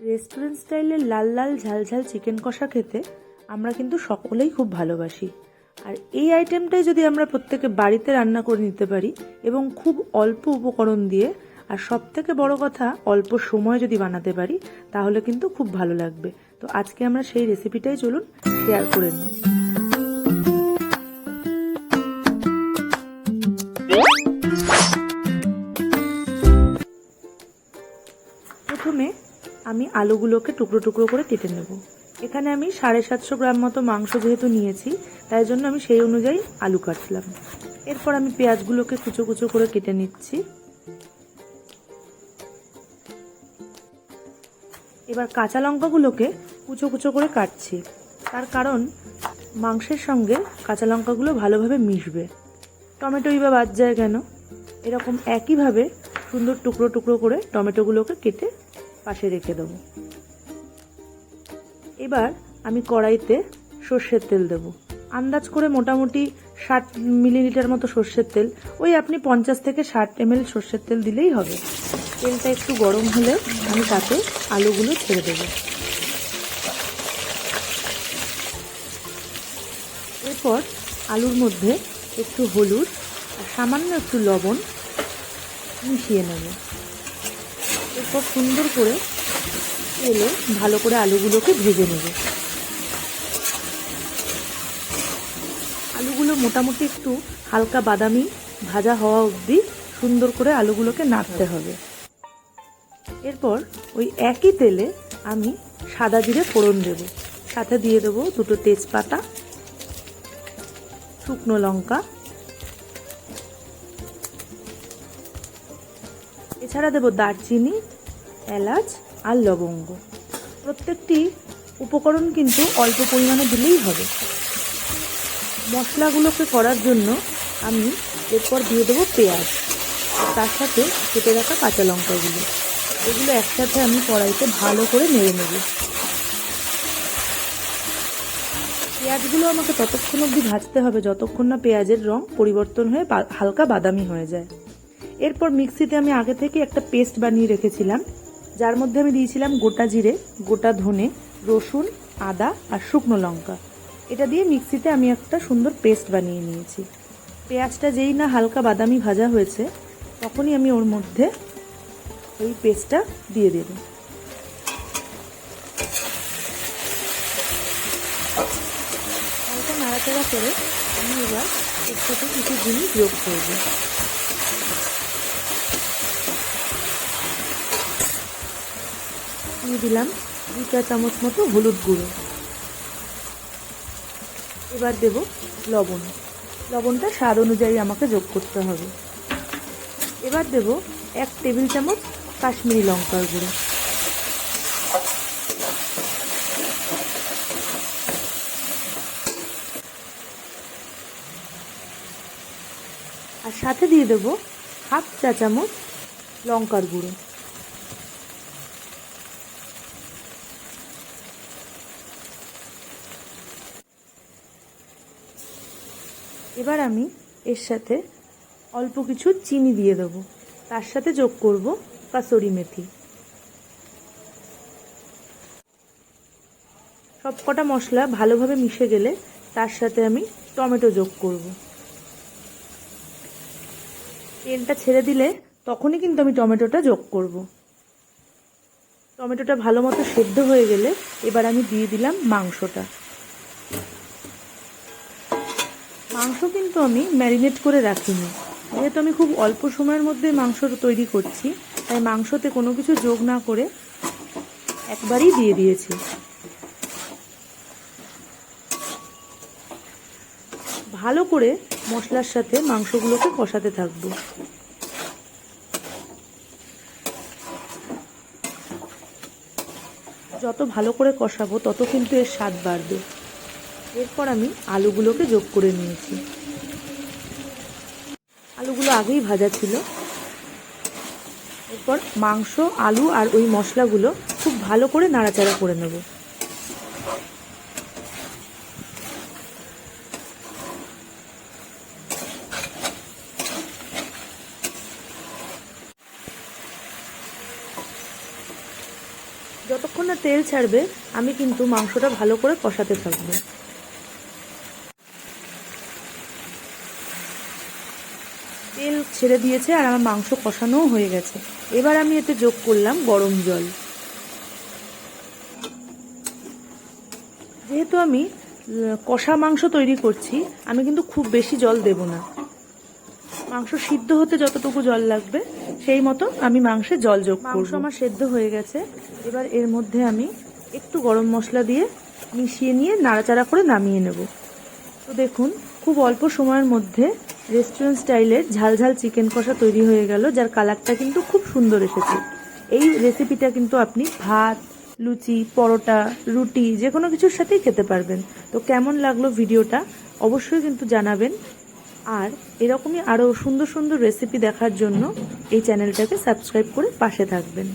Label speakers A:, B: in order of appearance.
A: Restaurant স্টাইলের লাল লাল ঝাল ঝাল চিকেন কষা খেতে আমরা কিন্তু সকলেই খুব ভালোবাসি। আর এই আইটেমটাই যদি আমরা প্রত্যেকে বাড়িতে রান্না করে নিতে পারি এবং খুব অল্প উপকরণ দিয়ে আর সব থেকে বড় কথা অল্প সময় যদি বানাতে পারি তাহলে কিন্তু খুব ভালো লাগবে। তো আজকে আমরা সেই রেসিপিটাই চলুন শেয়ার করে নিই। প্রথমে আমি আলুগুলোকে টুকরো টুকরো করে কেটে নেব। এখানে আমি 750 গ্রাম মতো মাংস যেহেতু নিয়েছি তাই জন্য আমি সেই অনুযায়ী আলু কাটলাম। এরপর আমি পেঁয়াজগুলোকে কুচো কুচো করে কেটে নিচ্ছি। এবার কাঁচা লঙ্কাগুলোকে কুচো কুচো করে কাটছি, তার কারণ মাংসের সঙ্গে কাঁচা লঙ্কাগুলো ভালোভাবে মিশবে। টমেটোই বা বাদ যায় কেন, এরকম একইভাবে সুন্দর টুকরো টুকরো করে টমেটোগুলোকে কেটে পাশে রেখে দেবো। এবার আমি কড়াইতে সর্ষের তেল দেব। আন্দাজ করে মোটামুটি 60 মিলিলিটার মতো সর্ষের তেল, ওই আপনি 50 থেকে 60 ml সর্ষের তেল দিলেই হবে। তেলটা একটু গরম হলে আমি তাতে আলুগুলো ছেড়ে দেব। এরপর আলুর মধ্যে একটু হলুদ আর সামান্য একটু লবণ মিশিয়ে নেব। এরপর সুন্দর করে তেলে ভালো করে আলুগুলোকে ভেজে নেব। আলুগুলো মোটামুটি একটু হালকা বাদামি ভাজা হওয়া অবধি সুন্দর করে আলুগুলোকে নাড়তে হবে। এরপর ওই একই তেলে আমি সাদা জিরে ফোড়ন দেব, সাথে দিয়ে দেবো 2টো তেজপাতা, শুকনো লঙ্কা, এছাড়া দেব দারচিনি, এলাচ আর লবঙ্গ। প্রত্যেকটি উপকরণ কিন্তু অল্প পরিমাণে দিলেই হবে। মশলাগুলোকে করার জন্য আমি এরপর দিয়ে দেবো পেঁয়াজ, তার সাথে কেটে রাখা কাঁচা লঙ্কাগুলো। এগুলো একসাথে আমি কড়াইতে ভালো করে নেড়ে নেব। পেঁয়াজগুলো আমাকে ততক্ষণ অবধি ভাজতে হবে যতক্ষণ না পেঁয়াজের রং পরিবর্তন হয়ে হালকা বাদামি হয়ে যায়। এরপর মিক্সিতে আমি আগে থেকে একটা পেস্ট বানিয়ে রেখেছিলাম, যার মধ্যে আমি দিয়েছিলাম গোটা জিরে, গোটা ধনে, রসুন, আদা আর শুকনো লঙ্কা। এটা দিয়ে মিক্সিতে আমি একটা সুন্দর পেস্ট বানিয়ে নিয়েছি। পেঁয়াজটা যেই না হালকা বাদামি ভাজা হয়েছে তখনই আমি ওর মধ্যে এই পেস্টটা দিয়ে দেব। হালকা নাড়াচাড়া করে আমি এবার এর সাথে কিছু জিনিস যোগ করব। দিয়ে দিলাম 2 চা চামচ মতো হলুদ গুঁড়ো। এবার দেব লবণ। লবণটা স্বাদ অনুযায়ী আমাকে যোগ করতে হবে। এবার দেব 1 টেবিল চামচ কাশ্মীরি লঙ্কার গুঁড়ো। আর সাথে দিয়ে দেব 1/2 চা চামচ লঙ্কার গুঁড়ো। এবার আমি এর সাথে অল্প কিছু চিনি দিয়ে দেব, তার সাথে যোগ করব কাসুরি মেথি। সবকটা মশলা ভালোভাবে মিশে গেলে তার সাথে আমি টমেটো যোগ করব। তেলটা ছেড়ে দিলে তখনই কিন্তু আমি টমেটোটা যোগ করব। টমেটোটা ভালো মতো সেদ্ধ হয়ে গেলে এবার আমি দিয়ে দিলাম মাংসটা। মাংস কিন্তু আমি ম্যারিনেট করে রাখিনি, যেহেতু আমি খুব অল্প সময়ের মধ্যে মাংস তৈরি করছি তাই মাংসতে কোনো কিছু যোগ না করে একবারই দিয়ে দিয়েছি। ভালো করে মশলার সাথে মাংসগুলোকে কষাতে থাকবো। যত ভালো করে কষাবো তত কিন্তু এর স্বাদ বাড়বে। এরপর আমি আলুগুলোকে যোগ করে নিয়েছি। আলুগুলো আগেই ভাজা ছিল। এরপর মাংস, আলু আর ওই মশলাগুলো খুব ভালো করে নাড়াচাড়া করে নেব। যতক্ষণ না তেল ছাড়বে আমি কিন্তু মাংসটা ভালো করে কষাতে থাকবো। তেল ছেড়ে দিয়েছে আর আমার মাংস কষানোও হয়ে গেছে। এবার আমি এতে যোগ করলাম গরম জল। যেহেতু আমি কষা মাংস তৈরি করছি, আমি কিন্তু খুব বেশি জল দেব না। মাংস সিদ্ধ হতে যতটুকু জল লাগবে সেই মতো আমি মাংসে জল যোগ করব। মাংস আমার সেদ্ধ হয়ে গেছে। এবার এর মধ্যে আমি একটু গরম মশলা দিয়ে মিশিয়ে নিয়ে নাড়াচাড়া করে নামিয়ে নেব। তো দেখুন, খুব অল্প সময়ের মধ্যে রেস্টুরেন্ট স্টাইলের ঝালঝাল চিকেন কষা তৈরি হয়ে গেল, যার কালারটা কিন্তু খুব সুন্দর এসেছে। এই রেসিপিটা কিন্তু আপনি ভাত, লুচি, পরোটা, রুটি যে কোনো কিছুর সাথেই খেতে পারবেন। তো কেমন লাগলো ভিডিওটা অবশ্যই কিন্তু জানাবেন। আর এরকমই আরও সুন্দর সুন্দর রেসিপি দেখার জন্য এই চ্যানেলটাকে সাবস্ক্রাইব করে পাশে থাকবেন।